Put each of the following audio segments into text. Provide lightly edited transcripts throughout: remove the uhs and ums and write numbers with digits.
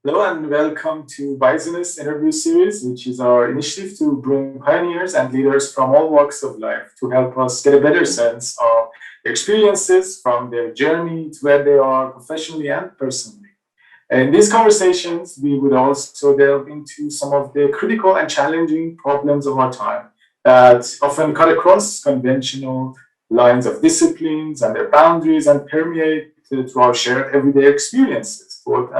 Hello and welcome to Biosiness interview series, which is our initiative to bring pioneers and leaders from all walks of life to help us get a better sense of their experiences from their journey to where they are professionally and personally. In these conversations, we would also delve into some of the critical and challenging problems of our time that often cut across conventional lines of disciplines and their boundaries and permeate through our shared everyday experiences, both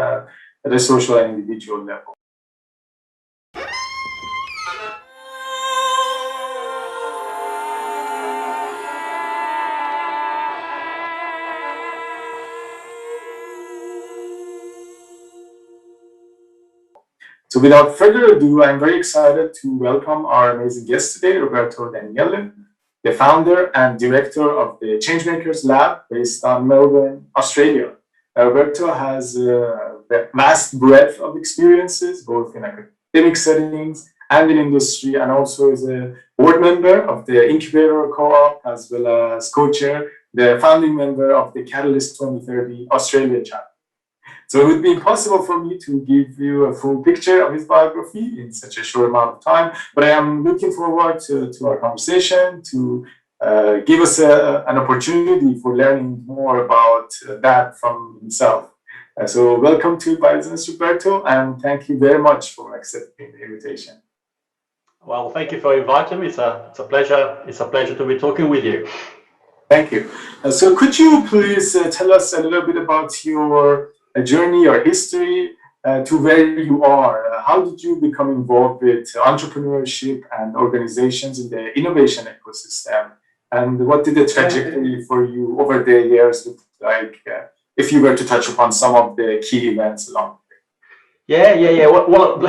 at a social and individual level. So without further ado, I'm very excited to welcome our amazing guest today, Roberto Danielle, the founder and director of the Changemakers Lab based on Melbourne, Australia. Roberto has a vast breadth of experiences, both in academic settings and in industry, and also is a board member of the Incubator Co-op, as well as co-chair, the founding member of the Catalyst 2030 Australia chapter. So it would be impossible for me to give you a full picture of his biography in such a short amount of time, but I am looking forward to our conversation to give us an opportunity for learning more about that from himself. So welcome to Biosiness, Roberto, and thank you very much for accepting the invitation. Well, thank you for inviting me. It's a pleasure. It's a pleasure to be talking with you. Thank you. So could you please tell us a little bit about your journey or history to where you are? How did you become involved with entrepreneurship and organizations in the innovation ecosystem? And what did the trajectory for you over the years look like, if you were to touch upon some of the key events along the way? Yeah. Well,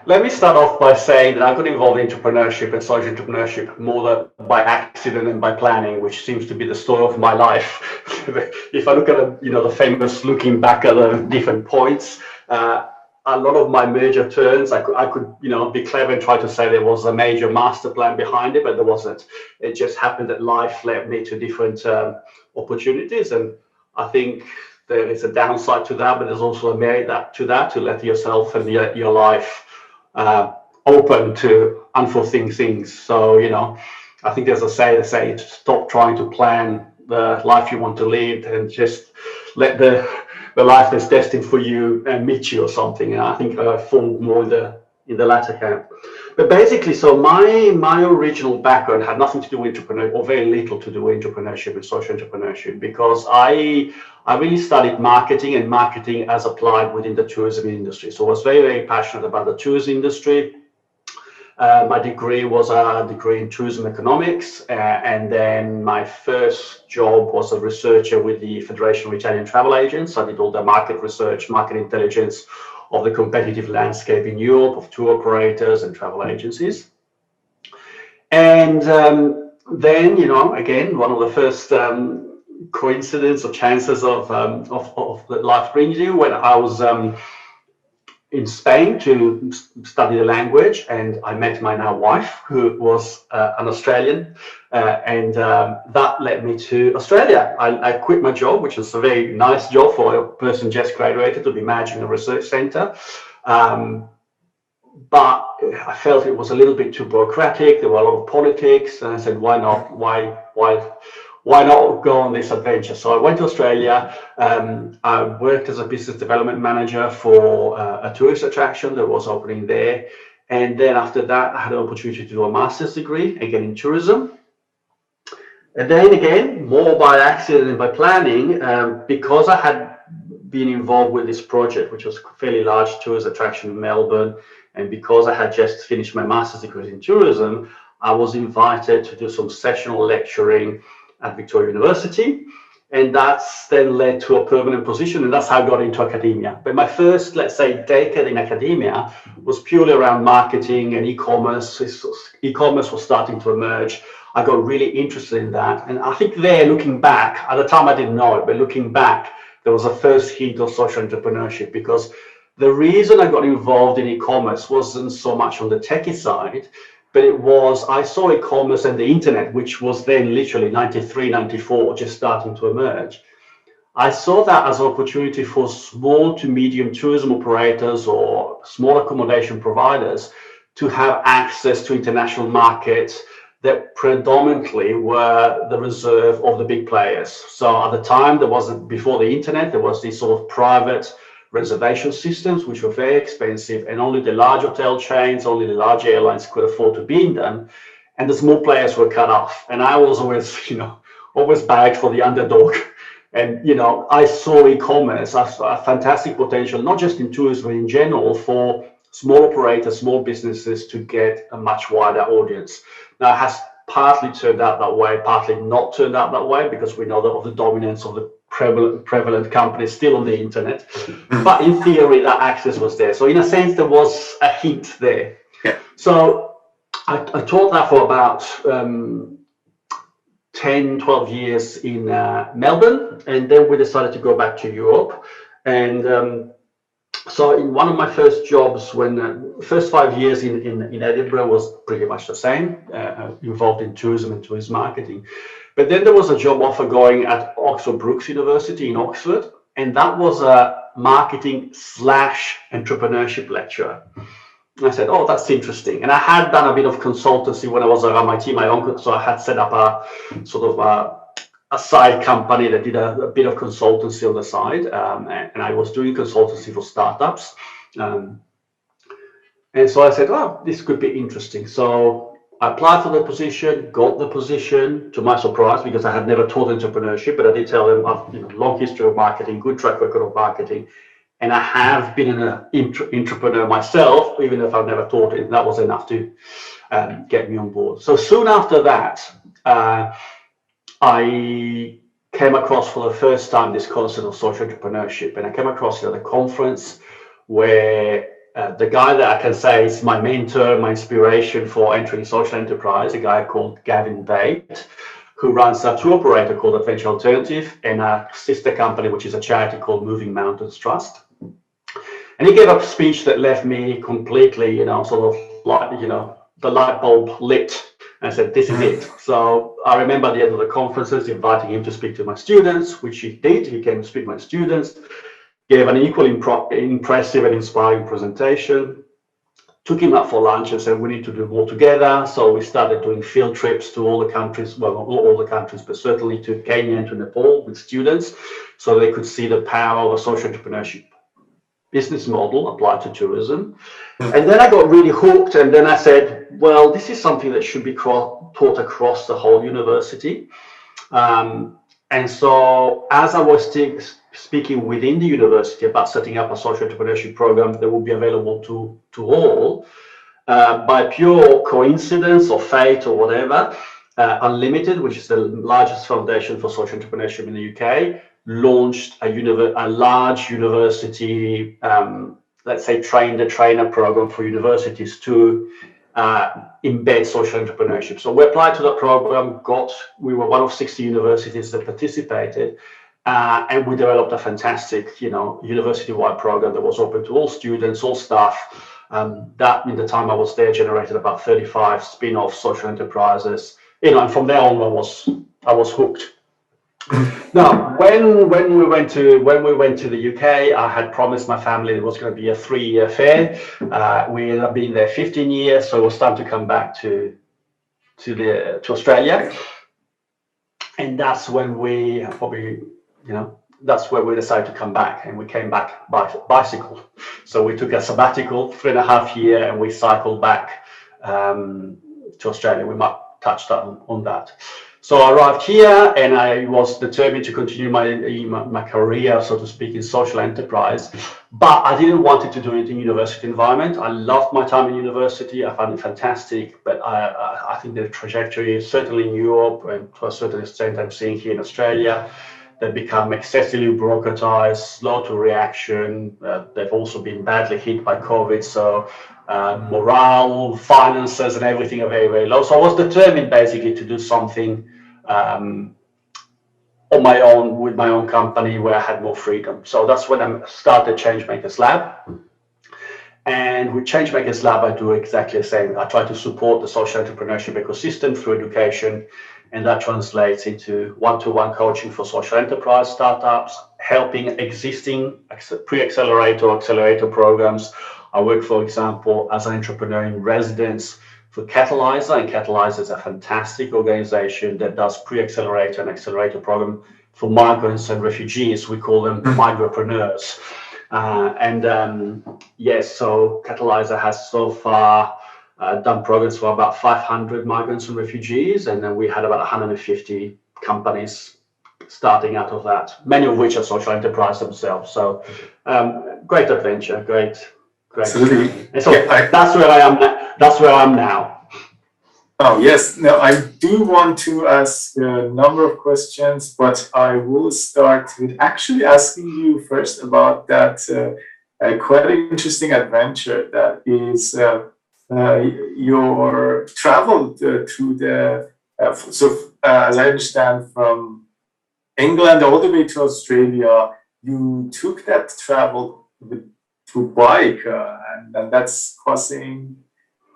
let me start off by saying that I got involved in entrepreneurship and social entrepreneurship more by accident than by planning, which seems to be the story of my life. If I look at the famous looking back at the different points, a lot of my major turns, I could be clever and try to say there was a major master plan behind it, but there wasn't. It just happened that life led me to different opportunities, and I think there is a downside to that, but there's also a merit to that, to let yourself and your life open to unforeseen things. So I think there's a saying, they say stop trying to plan the life you want to live and just let the life that's destined for you meet you or something. And I think I fall more in the latter camp. But basically, so my original background had nothing to do with entrepreneurship, or very little to do with entrepreneurship and social entrepreneurship, because I really studied marketing and marketing as applied within the tourism industry. So I was very, very passionate about the tourism industry. My degree was a degree in tourism economics, and then my first job was a researcher with the Federation of Italian Travel Agents. I did all the market research, market intelligence of the competitive landscape in Europe of tour operators and travel agencies. And then, again, one of the first coincidence or chances of that life brings you, when I was in Spain to study the language, and I met my now wife, who was an Australian, and that led me to Australia. I quit my job, which was a very nice job for a person just graduated, to be managing a research centre. But I felt it was a little bit too bureaucratic. There were a lot of politics, and I said, why not? Why not go on this adventure? So I went to Australia. I worked as a business development manager for a tourist attraction that was opening there. And then after that, I had an opportunity to do a master's degree, again in tourism. And then again, more by accident than by planning, because I had been involved with this project, which was a fairly large tourist attraction in Melbourne, and because I had just finished my master's degree in tourism, I was invited to do some sessional lecturing at Victoria University, and that's then led to a permanent position, and that's how I got into academia. But my first, let's say, decade in academia was purely around marketing and e-commerce. E-commerce was starting to emerge. I got really interested in that, and I think there, looking back, at the time I didn't know it, but looking back, there was a first hint of social entrepreneurship, because the reason I got involved in e-commerce wasn't so much on the techie side, but it was, I saw e-commerce and the internet, which was then literally 93, 94, just starting to emerge. I saw that as an opportunity for small to medium tourism operators or small accommodation providers to have access to international markets that predominantly were the reserve of the big players. So at the time, before the internet, there was these sort of private reservation systems, which were very expensive, and only the large hotel chains, only the large airlines could afford to be in them. And the small players were cut off. And I was always, always bagged for the underdog. And, I saw e-commerce as a fantastic potential, not just in tourism, but in general, for small operators, small businesses to get a much wider audience. Now, it has partly turned out that way, partly not turned out that way, because we know that of the dominance of the prevalent companies still on the internet. But in theory, that access was there. So in a sense, there was a hint there. Yeah. So I taught that for about 10, 12 years in Melbourne, and then we decided to go back to Europe. And so in one of my first jobs, when first 5 years in Edinburgh was pretty much the same, involved in tourism and tourism marketing. But then there was a job offer going at Oxford Brookes University in Oxford, and that was a marketing / entrepreneurship lecturer. And I said, oh, that's interesting. And I had done a bit of consultancy when I was at MIT, so I had set up a sort of a side company that did a bit of consultancy on the side. And I was doing consultancy for startups. And so I said, oh, this could be interesting. So I applied for the position, got the position, to my surprise, because I had never taught entrepreneurship, but I did tell them I've long history of marketing, good track record of marketing. And I have been an entrepreneur myself, even if I've never taught it. That was enough to get me on board. So soon after that, I came across for the first time this concept of social entrepreneurship. And I came across it at a conference where the guy that I can say is my mentor, my inspiration for entering social enterprise, a guy called Gavin Bate, who runs a tour operator called Adventure Alternative and a sister company, which is a charity called Moving Mountains Trust. And he gave a speech that left me completely, sort of like, the light bulb lit. And I said, this is it. So I remember at the end of the conferences inviting him to speak to my students, which he did. He came to speak to my students, gave an equally impressive and inspiring presentation, took him out for lunch and said, we need to do more together. So we started doing field trips to all the countries, well, not all the countries, but certainly to Kenya and to Nepal with students, so they could see the power of a social entrepreneurship business model applied to tourism. And then I got really hooked, and then I said, well, this is something that should be taught across the whole university. And so as I was speaking within the university about setting up a social entrepreneurship program that would be available to all, by pure coincidence or fate or whatever, Unlimited, which is the largest foundation for social entrepreneurship in the UK, launched a large university, let's say train-the-trainer program for universities to embed social entrepreneurship. So we applied to that program, we were one of 60 universities that participated, and we developed a fantastic, university-wide program that was open to all students, all staff. That, in the time I was there, generated about 35 spin-off social enterprises, and from there on I was hooked. Now, when we went to the UK, I had promised my family it was going to be a 3-year fair. We ended up being there 15 years, so it was time to come back to Australia, and that's when we that's where we decided to come back, and we came back by bicycle. So we took a sabbatical, 3.5 years, and we cycled back to Australia. We might touch on that. So I arrived here, and I was determined to continue my career, so to speak, in social enterprise. But I didn't want it to do it in university environment. I loved my time in university. I found it fantastic. But I think the trajectory, certainly in Europe, and to a certain extent I'm seeing here in Australia, they've become excessively bureaucratized, slow to reaction. They've also been badly hit by COVID. So morale, finances, and everything are very, very low. So I was determined basically to do something on my own, with my own company, where I had more freedom. So that's when I started Changemakers Lab. And with Changemakers Lab, I do exactly the same. I try to support the social entrepreneurship ecosystem through education And that translates into one-to-one coaching for social enterprise startups, helping existing pre-accelerator, accelerator programs. I work, for example, as an entrepreneur in residence for Catalyzer, and Catalyzer is a fantastic organization that does pre-accelerator and accelerator program for migrants and refugees. We call them migropreneurs. Yes, so Catalyzer has so far done programs for about 500 migrants and refugees, and then we had about 150 companies starting out of that, many of which are social enterprise themselves. So great adventure, great. Absolutely. And so that's where I am. That's where I am now. Oh yes. Now I do want to ask a number of questions, but I will start with actually asking you first about that quite interesting adventure that is your travel through the. As I understand, from England all the way to Australia, you took that travel to bike, and that's crossing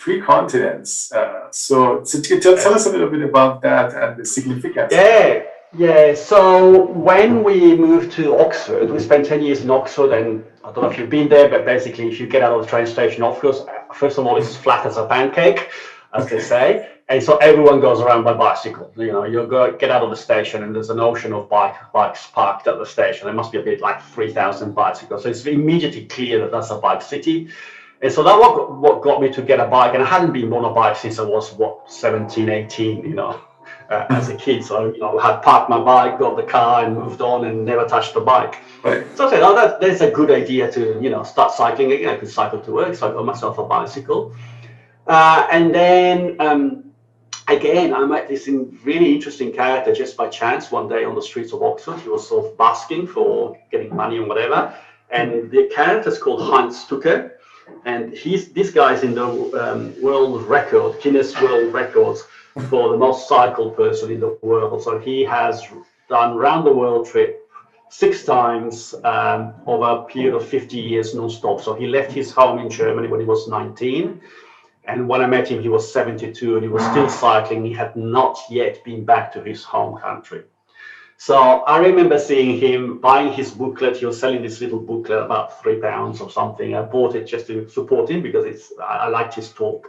3 continents. So tell us a little bit about that and the significance. Yeah. So when we moved to Oxford, we spent 10 years in Oxford, and I don't know if you've been there, but basically, if you get out of the train station, Oxford, first of all, it's flat as a pancake, as they say. And so everyone goes around by bicycle. You know, get out of the station, and there's an ocean of bikes parked at the station. There must be a bit like 3,000 bicycles. So it's immediately clear that that's a bike city. And so that what got me to get a bike. And I hadn't been on a bike since I was 17, 18. As a kid. So I had parked my bike, got the car, and moved on, and never touched the bike. Right. So I said, that's a good idea to start cycling again. I could cycle to work, so I got myself a bicycle. And then again, I met this really interesting character just by chance one day on the streets of Oxford. He was sort of basking for getting money and whatever. And the character is called Heinz Stucker. And this guy's in the world record, Guinness World Records, for the most cycled person in the world. So he has done round the world trip 6 times over a period of 50 years non-stop. So he left his home in Germany when he was 19. And when I met him, he was 72 and he was still cycling. He had not yet been back to his home country. So I remember seeing him buying his booklet. He was selling this little booklet, about £3 or something. I bought it just to support him because I liked his talk.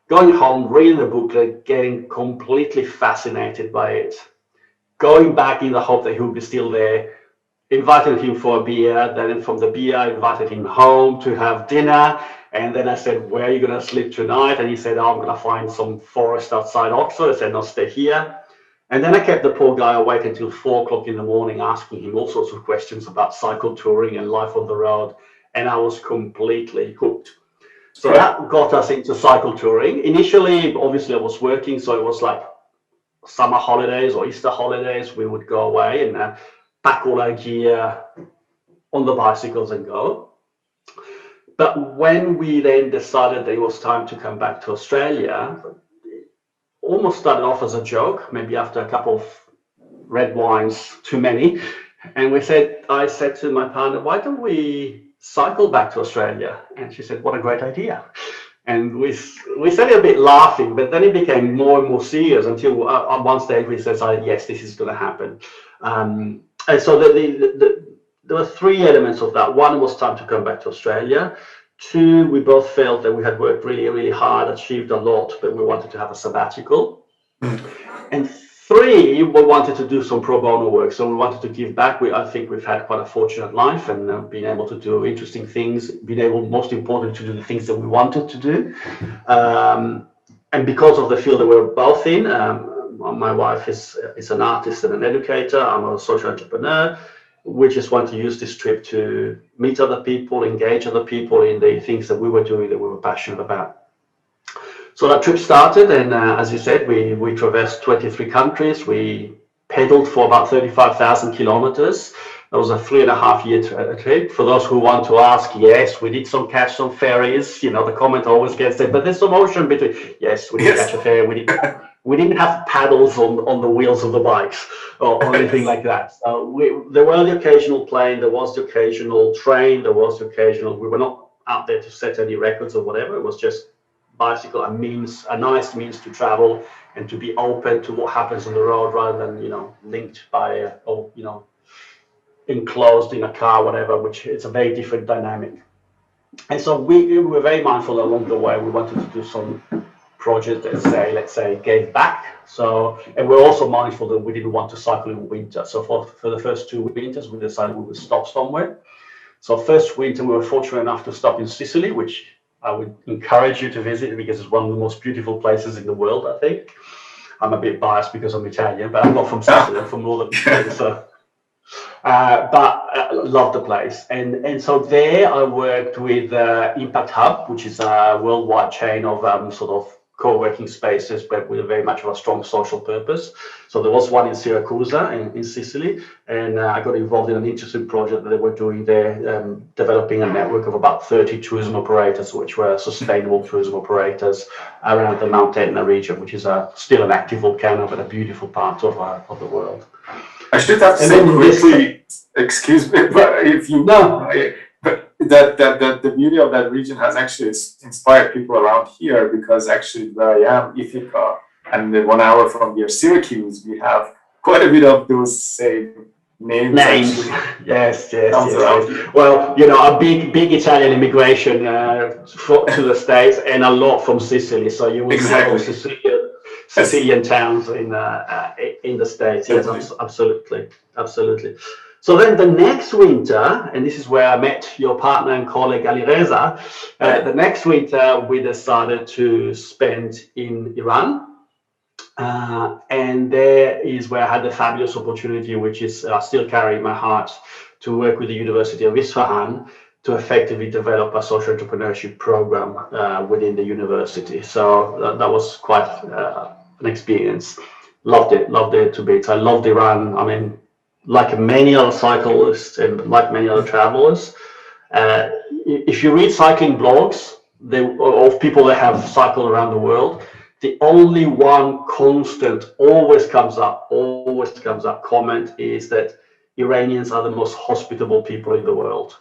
Going home, reading the booklet, getting completely fascinated by it. Going back in the hope that he would be still there. Invited him for a beer. Then from the beer, I invited him home to have dinner. And then I said, where are you going to sleep tonight? And he said, I'm going to find some forest outside Oxford. I said, no, stay here. And then I kept the poor guy awake until 4 o'clock in the morning, asking him all sorts of questions about cycle touring and life on the road. And I was completely hooked. So that got us into cycle touring. Initially, obviously, I was working. So it was like summer holidays or Easter holidays. We would go away and pack all our gear on the bicycles and go. But when we then decided that it was time to come back to Australia, it almost started off as a joke, maybe after a couple of red wines, too many. And I said to my partner, why don't we cycle back to Australia? And she said, what a great idea. And we said it a bit laughing, but then it became more and more serious until on one stage we said, yes, this is going to happen. And so there were 3 elements of that. 1 was time to come back to Australia. 2, we both felt that we had worked really, really hard, achieved a lot, but we wanted to have a sabbatical. And 3, we wanted to do some pro bono work. So we wanted to give back. I think we've had quite a fortunate life and been able to do interesting things, been able, most important, to do the things that we wanted to do. And because of the field that we're both in, my wife is an artist and an educator. I'm a social entrepreneur. We just want to use this trip to meet other people, engage other people in the things that we were doing that we were passionate about. So that trip started, and as you said, we traversed 23 countries. We pedaled for about 35,000 kilometers. That was a 3.5-year trip. For those who want to ask, yes, we did catch some ferries. The comment always gets there, but there's some ocean between. Yes, we did catch a ferry. We didn't have paddles on the wheels of the bikes or anything like that. There were the occasional plane, there was the occasional train, there was the occasional. We were not out there to set any records or whatever. It was just bicycle a nice means to travel and to be open to what happens on the road rather than, linked by or, enclosed in a car, whatever, which it's a very different dynamic. And so we were very mindful along the way. We wanted to do some projects that let's say, gave back. So, and we're also mindful that we didn't want to cycle in winter. So for the first 2 winters, we decided we would stop somewhere. So first winter, we were fortunate enough to stop in Sicily, which I would encourage you to visit because it's one of the most beautiful places in the world, I think. I'm a bit biased because I'm Italian, but I'm not from Sicily, I'm from northern Italy. So, but love the place. And so there I worked with Impact Hub, which is a worldwide chain of sort of co-working spaces, but with very much of a strong social purpose. So there was one in Syracuse in Sicily, and I got involved in an interesting project that they were doing there, developing a network of about 30 tourism operators, which were sustainable tourism operators around the Mount Etna region, which is still an active volcano, but a beautiful part of the world. I should have to say quickly, excuse me, but if you know, but that the beauty of that region has actually inspired people around here, because actually where I am, Ithaca, and 1 hour from here, Syracuse, we have quite a bit of those same names. Yes. Well, a big Italian immigration to the States, and a lot from Sicily. So you will have Sicilian towns in the States. Yes, absolutely. So then the next winter, and this is where I met your partner and colleague Alireza, the next winter we decided to spend in Iran. And there is where I had the fabulous opportunity, which is still carrying my heart, to work with the University of Isfahan to effectively develop a social entrepreneurship program within the university. So that was quite an experience. Loved it to bits. I loved Iran. I mean, like many other cyclists and like many other travelers, if you read cycling blogs of people that have cycled around the world, the only one constant always comes up comment is that Iranians are the most hospitable people in the world,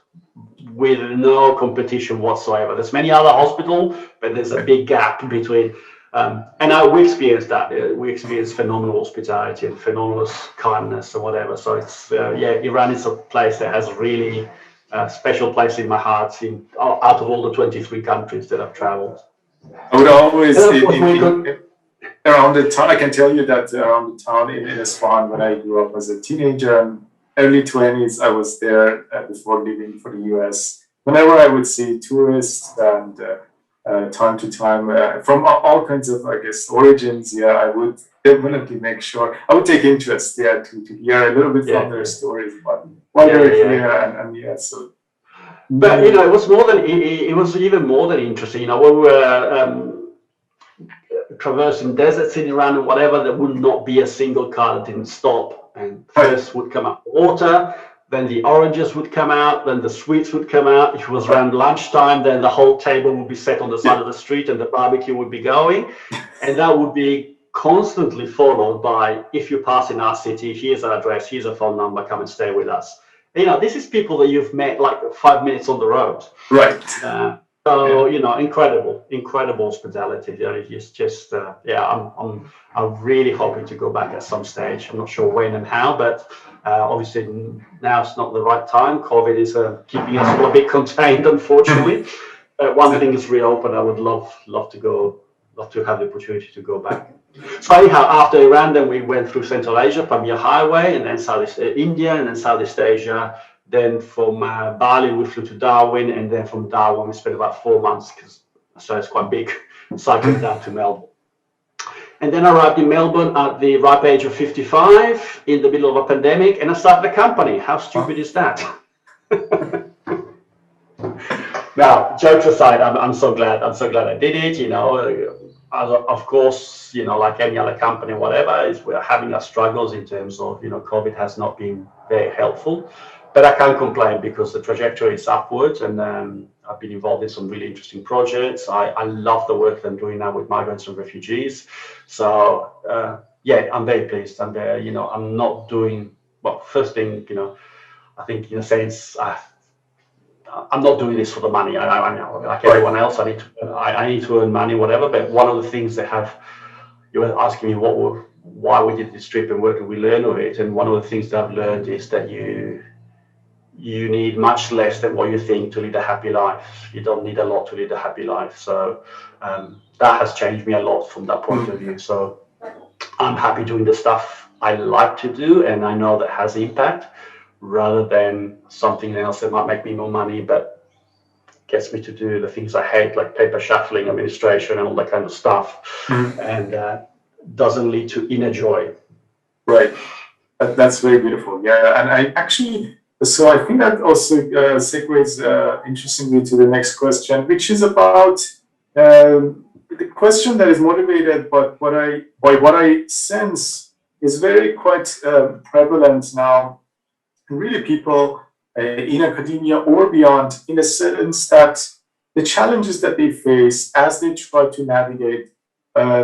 with no competition whatsoever. There's many other hospitals, but there's a big gap between. We experienced that. We experienced phenomenal hospitality and phenomenal kindness and whatever. So it's Iran is a place that has really a special place in my heart. Out of all the 23 countries that I've traveled, I would always around the town. I can tell you that around the town in Isfahan, when I grew up as a teenager and early 20s, I was there before leaving for the US. Whenever I would see tourists and time to time from all kinds of, I guess, origins, I would definitely make sure I would take interest to hear a little bit from their stories about why they're here and so. But it was it was even more than interesting. When we were traversing deserts in Iran and whatever, there would not be a single car that didn't stop. And first would come up water, then the oranges would come out, then the sweets would come out. If it was around lunchtime, then the whole table would be set on the side of the street and the barbecue would be going. And that would be constantly followed by, if you pass in our city, here's our address, here's a phone number, come and stay with us. This is people that you've met like 5 minutes on the road. Right. So, incredible hospitality. It's just, I'm really hoping to go back at some stage. I'm not sure when and how, but obviously now it's not the right time. COVID is keeping us all a bit contained, unfortunately. One thing is reopened. I would love to have the opportunity to go back. So anyhow, after Iran, then we went through Central Asia, Permeate Highway, and then Southeast India, and then Southeast Asia. Then from Bali, we flew to Darwin, and then from Darwin, we spent about 4 months, so it's quite big, cycling down to Melbourne. And then I arrived in Melbourne at the ripe age of 55, in the middle of a pandemic, and I started a company. How stupid is that? Now, jokes aside, I'm so glad I did it. Of course, like any other company, whatever, we're having our struggles in terms of, COVID has not been very helpful. But I can't complain because the trajectory is upwards, and I've been involved in some really interesting projects. I love the work that I'm doing now with migrants and refugees. So I'm very pleased. I'm very, I'm not doing first thing. I think in a sense, I'm not doing this for the money. I know, like everyone else, I need to earn money, whatever. But one of the things you were asking me why we did this trip and what did we learn of it. And one of the things that I've learned is that you need much less than what you think to lead a happy life. You don't need a lot to lead a happy life. So that has changed me a lot from that point of view. So I'm happy doing the stuff I like to do and I know that has impact, rather than something else that might make me more money but gets me to do the things I hate, like paper shuffling, administration, and all that kind of stuff, and doesn't lead to inner joy. Right. That's very beautiful. Yeah, and so I think that also segues interestingly to the next question, which is about the question that is motivated by what I sense is very quite prevalent now. Really, people in academia or beyond, in a sense that the challenges that they face as they try to navigate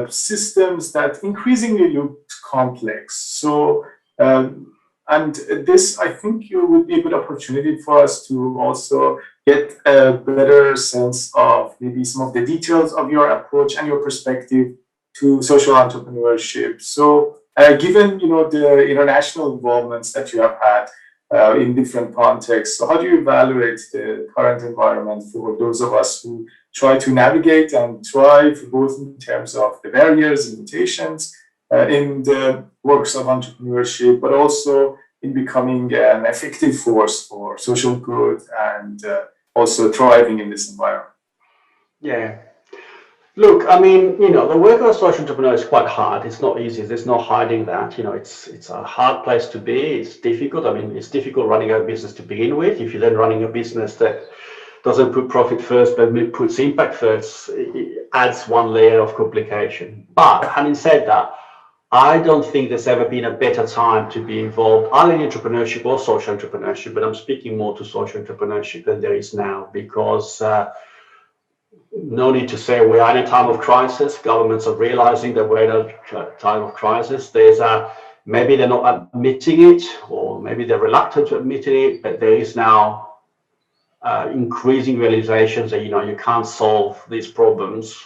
systems that increasingly look complex. So, and this, I think, would be a good opportunity for us to also get a better sense of maybe some of the details of your approach and your perspective to social entrepreneurship. So, given the international involvements that you have had in different contexts, so how do you evaluate the current environment for those of us who try to navigate and thrive, both in terms of the barriers, limitations in the works of entrepreneurship, but also in becoming an effective force for social good and also thriving in this environment? Yeah. Look, I mean, the work of a social entrepreneur is quite hard. It's not easy. There's no hiding that. It's a hard place to be. It's difficult. I mean, it's difficult running a business to begin with. If you're then running a business that doesn't put profit first, but puts impact first, it adds one layer of complication. But having said that, I don't think there's ever been a better time to be involved either in entrepreneurship or social entrepreneurship, but I'm speaking more to social entrepreneurship than there is now, because no need to say we are in a time of crisis. Governments are realizing that we're in a time of crisis. Maybe they're not admitting it, or maybe they're reluctant to admit it, but there is now increasing realizations that you can't solve these problems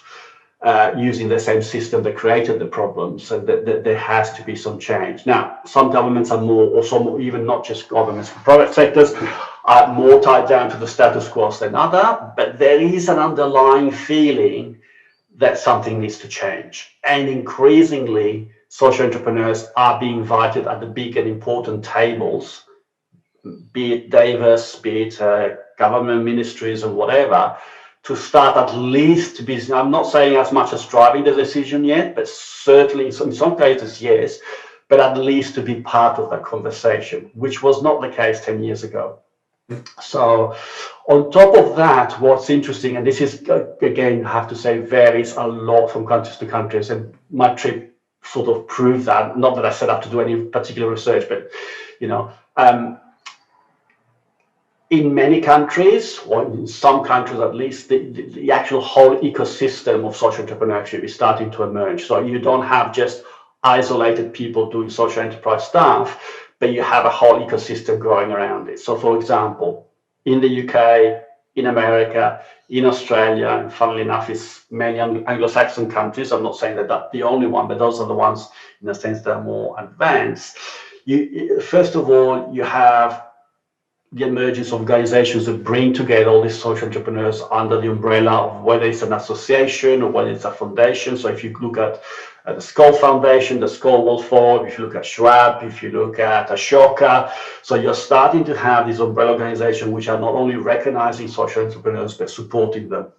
using the same system that created the problems, and that there has to be some change. Now, some governments are more, or some even not just governments, private sectors are more tied down to the status quo than other, but there is an underlying feeling that something needs to change. And increasingly, social entrepreneurs are being invited at the big and important tables, be it Davos, be it government ministries and whatever, to start at least to be, I'm not saying as much as driving the decision yet, but certainly in some cases, yes, but at least to be part of that conversation, which was not the case 10 years ago. So on top of that, what's interesting, and this is, again, I have to say, varies a lot from countries to countries, and my trip sort of proved that, not that I set up to do any particular research, but, in many countries, or in some countries at least, the actual whole ecosystem of social entrepreneurship is starting to emerge. So you don't have just isolated people doing social enterprise stuff, but you have a whole ecosystem growing around it. So for example, in the UK, in America, in Australia, and funnily enough, it's many Anglo-Saxon countries. I'm not saying that that's the only one, but those are the ones in a sense that are more advanced. First of all, you have the emergence of organizations that bring together all these social entrepreneurs under the umbrella of whether it's an association or whether it's a foundation. So if you look at the Skoll Foundation, the Skoll World Forum, if you look at Schwab, if you look at Ashoka, so you're starting to have these umbrella organizations which are not only recognizing social entrepreneurs, but supporting them.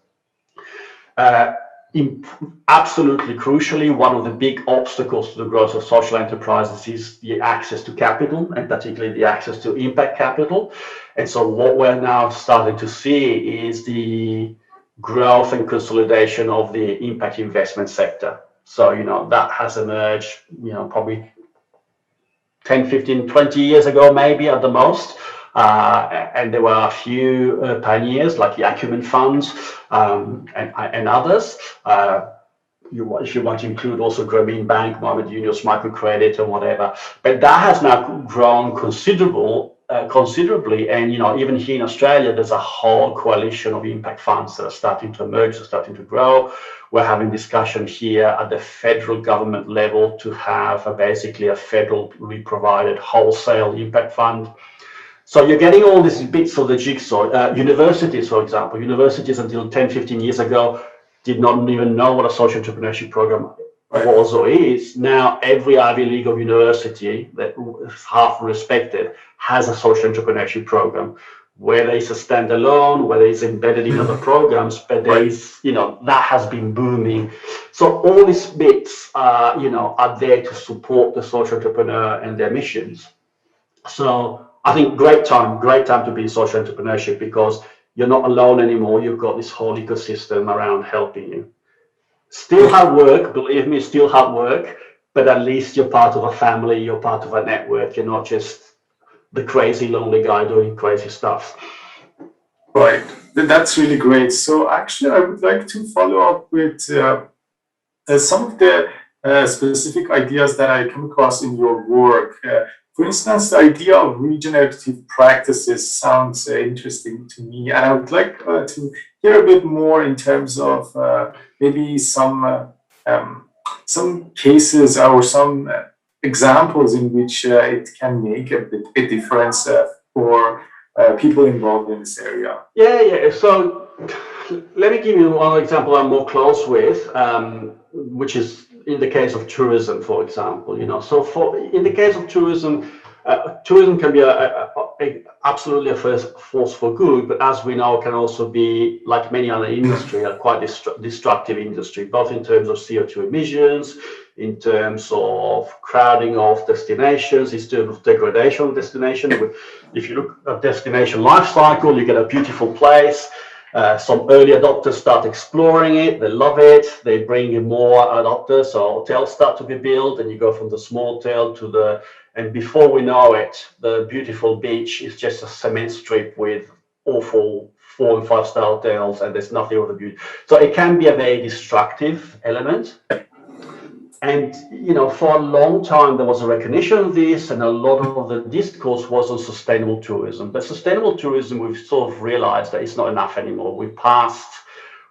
Absolutely crucially, one of the big obstacles to the growth of social enterprises is the access to capital, and particularly the access to impact capital. And so what we're now starting to see is the growth and consolidation of the impact investment sector. So, that has emerged, probably 10, 15, 20 years ago, maybe at the most. And there were a few pioneers like the Acumen funds and others. If you want to include also Grameen Bank, Mohammed Yunus Microcredit and whatever. But that has now grown considerable considerably. And even here in Australia, there's a whole coalition of impact funds that are starting to emerge, are starting to grow. We're having discussion here at the federal government level to have basically a federally provided wholesale impact fund. So you're getting all these bits of the jigsaw. Universities, for example, universities until 10, 15 years ago did not even know what a social entrepreneurship program was or is. Now every Ivy League of university that is half respected has a social entrepreneurship program, whether it's a standalone, whether it's embedded in other programs, but there is, that has been booming. So all these bits are there to support the social entrepreneur and their missions. So I think great time to be in social entrepreneurship, because you're not alone anymore. You've got this whole ecosystem around helping you. Still hard work, believe me, still hard work, but at least you're part of a family, you're part of a network. You're not just the crazy, lonely guy doing crazy stuff. Right. That's really great. So actually, I would like to follow up with some of the specific ideas that I come across in your work. For instance, the idea of regenerative practices sounds interesting to me, and I would like to hear a bit more in terms of maybe some cases or some examples in which it can make a difference for people involved in this area. Yeah. So let me give you one example I'm more close with, which is in the case of tourism, for example. So in the case of tourism, tourism can be absolutely a force for good, but as we know, can also be, like many other industries, a quite destructive industry, both in terms of CO2 emissions, in terms of crowding of destinations, in terms of degradation of destination. If you look at destination life cycle, you get a beautiful place. Some early adopters start exploring it, they love it, they bring in more adopters, so hotels start to be built, and you go from the small hotel and before we know it, the beautiful beach is just a cement strip with awful 4- and 5-star hotels, and there's nothing of the beauty. So it can be a very destructive element. And, for a long time, there was a recognition of this, and a lot of the discourse was on sustainable tourism. But sustainable tourism, we've sort of realized that it's not enough anymore. We've passed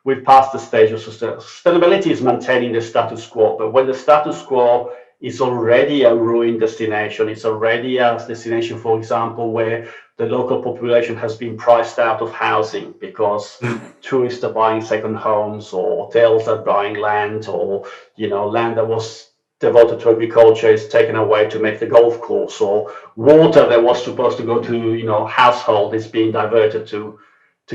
the stage of sustainability is maintaining the status quo. But when the status quo is already a ruined destination, it's already a destination, for example, where the local population has been priced out of housing because tourists are buying second homes, or hotels are buying land, or land that was devoted to agriculture is taken away to make the golf course, or water that was supposed to go to household is being diverted to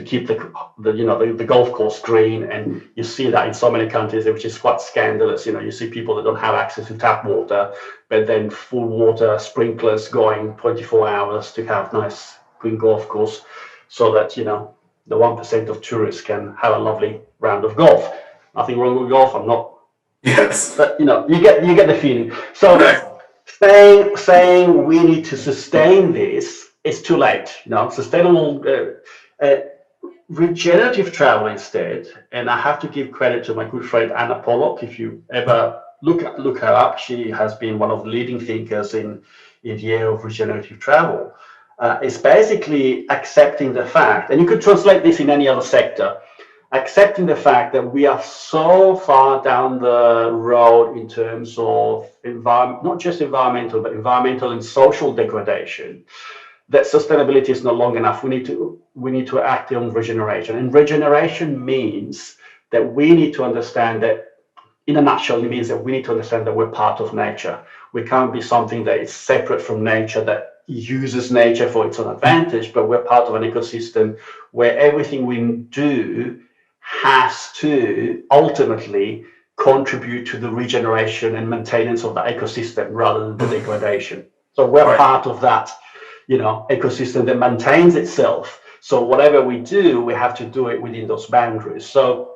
keep the golf course green. And you see that in so many countries, which is quite scandalous. You see people that don't have access to tap water, but then full water sprinklers going 24 hours to have nice green golf course, so that the 1% of tourists can have a lovely round of golf. Nothing wrong with golf. I'm not. Yes. But you get the feeling. So saying we need to sustain this, it's too late. Sustainable. Regenerative travel instead, and I have to give credit to my good friend Anna Pollock. If you ever look her up, she has been one of the leading thinkers in the area of regenerative travel. It's basically accepting the fact, and you could translate this in any other sector, accepting the fact that we are so far down the road in terms of not just environmental, but environmental and social degradation, that sustainability is not long enough. We need to act on regeneration. And regeneration means that we need to understand that, in a nutshell, it means that we need to understand that we're part of nature. We can't be something that is separate from nature, that uses nature for its own advantage, but we're part of an ecosystem where everything we do has to ultimately contribute to the regeneration and maintenance of the ecosystem rather than the degradation. So we're part of that ecosystem that maintains itself. So whatever we do, we have to do it within those boundaries. So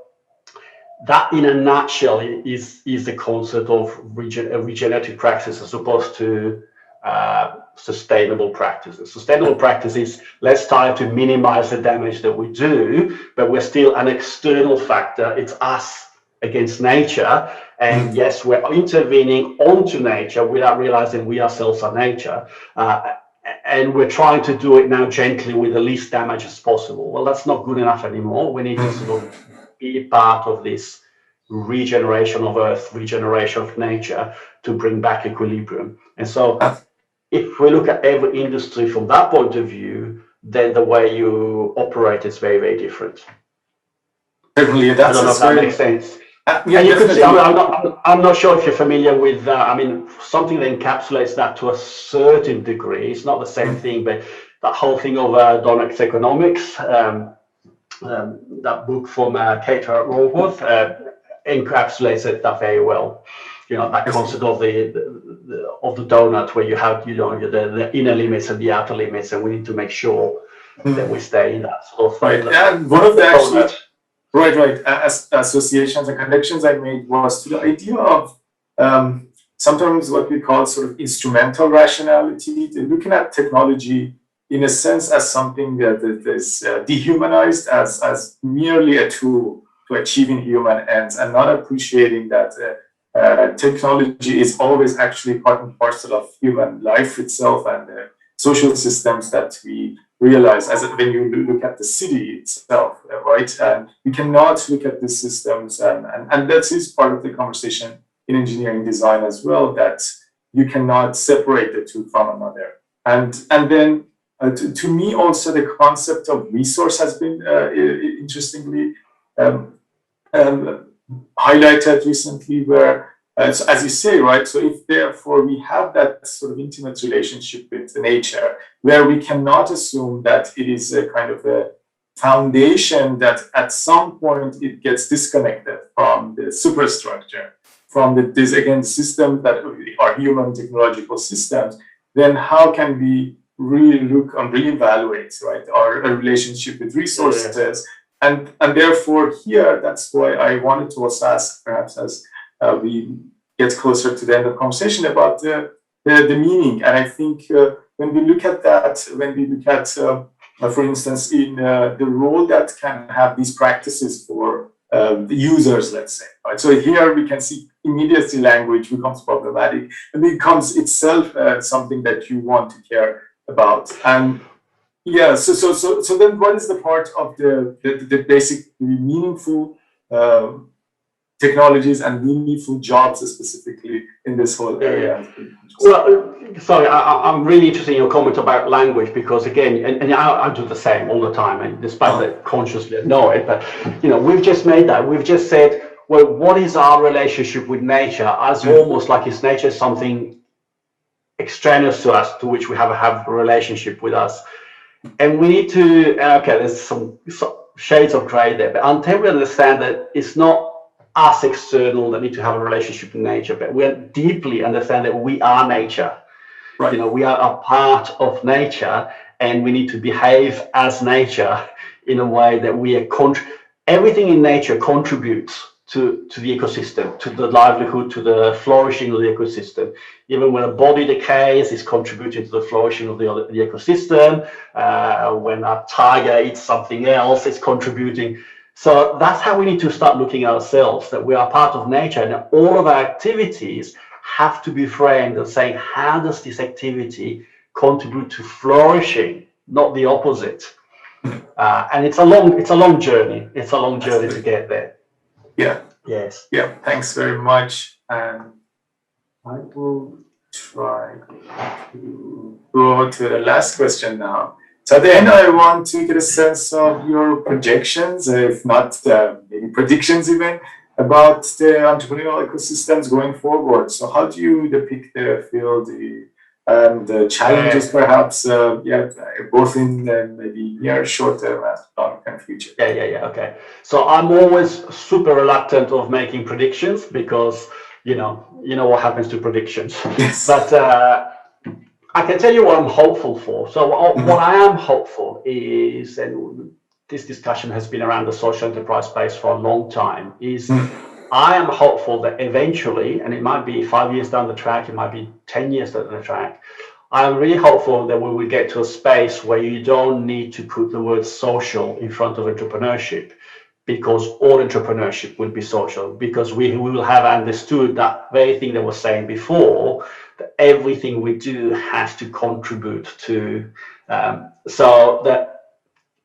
that, in a nutshell, is the concept of regenerative practice as opposed to sustainable practices. Sustainable practices, let's try to minimize the damage that we do, but we're still an external factor. It's us against nature. And yes, we're intervening onto nature without realizing we ourselves are nature. and we're trying to do it now gently with the least damage as possible. Well, that's not good enough anymore. We need to sort of be part of this regeneration of Earth, regeneration of nature to bring back equilibrium. And so if we look at every industry from that point of view, then the way you operate is very, very different. Certainly, I don't know if that makes sense. Yeah, and you can see, I'm not sure if you're familiar with, I mean, something that encapsulates that to a certain degree. It's not the same thing, but that whole thing of Donnex economics, that book from Kate Raworth, encapsulates it that very well. You know, that concept of the donut, where you have, you know, the inner limits and the outer limits, and we need to make sure that we stay in that sort of right. And one of the actually, right, associations and connections I made was to the idea of sometimes what we call sort of instrumental rationality, looking at technology in a sense as something that is dehumanized as merely a tool to achieving human ends, and not appreciating that technology is always actually part and parcel of human life itself and social systems that we realize as when you look at the city itself, right? And we cannot look at these systems, and that is part of the conversation in engineering design as well, that you cannot separate the two from another. And then to me also the concept of resource has been interestingly highlighted recently, where so as you say, right, so if therefore we have that sort of intimate relationship with nature, where we cannot assume that it is a kind of a foundation that at some point it gets disconnected from the superstructure, from this again system that are human technological systems, then how can we really look and reevaluate, right, our relationship with resources? And therefore here, that's why I wanted to also ask, perhaps as we get closer to the end of the conversation, about the meaning. And I think when we look at that, when we look at, for instance, in the role that can have these practices for the users, let's say, right? So here we can see immediately language becomes problematic and becomes itself something that you want to care about. And yeah, so then what is the part of the basic meaningful technologies and meaningful jobs specifically in this whole area? Well, sorry, I'm really interested in your comment about language, because again, and I do the same all the time, and despite that consciously know it, but you know, we've just made that. We've just said, well, what is our relationship with nature, as almost like is nature something extraneous to us, to which we have a relationship with us. And we need to, okay, there's some shades of gray there, but until we understand that it's not us external that need to have a relationship with nature, but we deeply understand that we are nature. Right. You know, we are a part of nature, and we need to behave as nature in a way that we are everything in nature contributes to the ecosystem, to the livelihood, to the flourishing of the ecosystem. Even when a body decays, it's contributing to the flourishing of the ecosystem. When a tiger eats something else, it's contributing. So that's how we need to start looking at ourselves, that we are part of nature, and all of our activities have to be framed and saying, how does this activity contribute to flourishing, not the opposite? And it's a long journey. It's a long journey to get there. Yeah. Yes. Yeah. Thanks very much. And I will try to go to the last question now. So at the end, I want to get a sense of your projections, if not maybe predictions even, about the entrepreneurial ecosystems going forward. So how do you depict the field, the challenges perhaps, both in maybe near, short term and long-term future? Yeah. Okay. So I'm always super reluctant of making predictions, because you know what happens to predictions. Yes. But I can tell you what I'm hopeful for. So what I am hopeful is, and this discussion has been around the social enterprise space for a long time, is I am hopeful that eventually, and it might be 5 years down the track, it might be 10 years down the track, I'm really hopeful that we will get to a space where you don't need to put the word social in front of entrepreneurship, because all entrepreneurship will be social, because we will have understood that very thing that was saying before, that everything we do has to contribute to, so that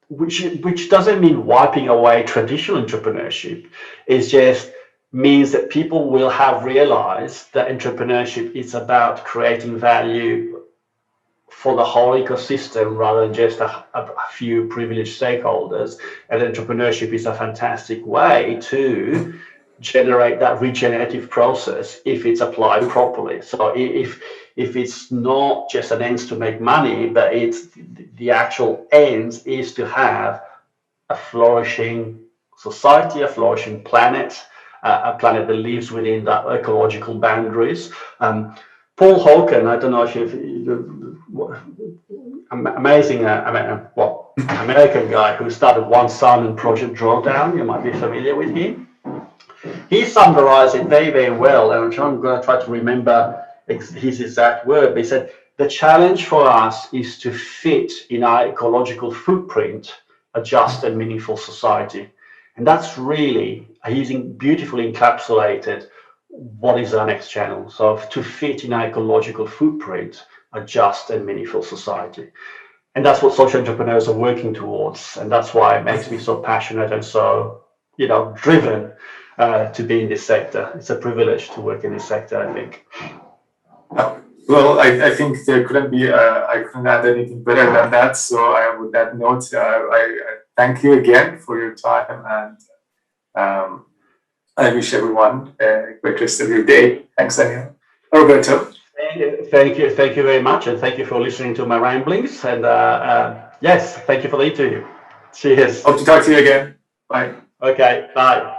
which doesn't mean wiping away traditional entrepreneurship. It just means that people will have realized that entrepreneurship is about creating value for the whole ecosystem rather than just a few privileged stakeholders. And entrepreneurship is a fantastic way to generate that regenerative process if it's applied properly. So if it's not just an ends to make money, but it's the actual ends is to have a flourishing society, a flourishing planet, a planet that lives within that ecological boundaries. Paul Hawken, I don't know if amazing, American guy who started One Sun and Project Drawdown. You might be familiar with him. He summarized it very, very well, and I'm going to try to remember his exact word. But he said, the challenge for us is to fit in our ecological footprint a just and meaningful society. And that's really, he's beautifully encapsulated what is our next channel. So to fit in our ecological footprint a just and meaningful society. And that's what social entrepreneurs are working towards. And that's why it makes me so passionate and so, driven to be in this sector. It's a privilege to work in this sector, I think. Well, I think there couldn't be, I couldn't add anything better than that. So with that note, I thank you again for your time, and I wish everyone a great rest of your day. Thanks, Daniel. Roberto. Thank you very much, and thank you for listening to my ramblings. And yes, thank you for the interview. Cheers. Hope to talk to you again. Bye. Okay, bye.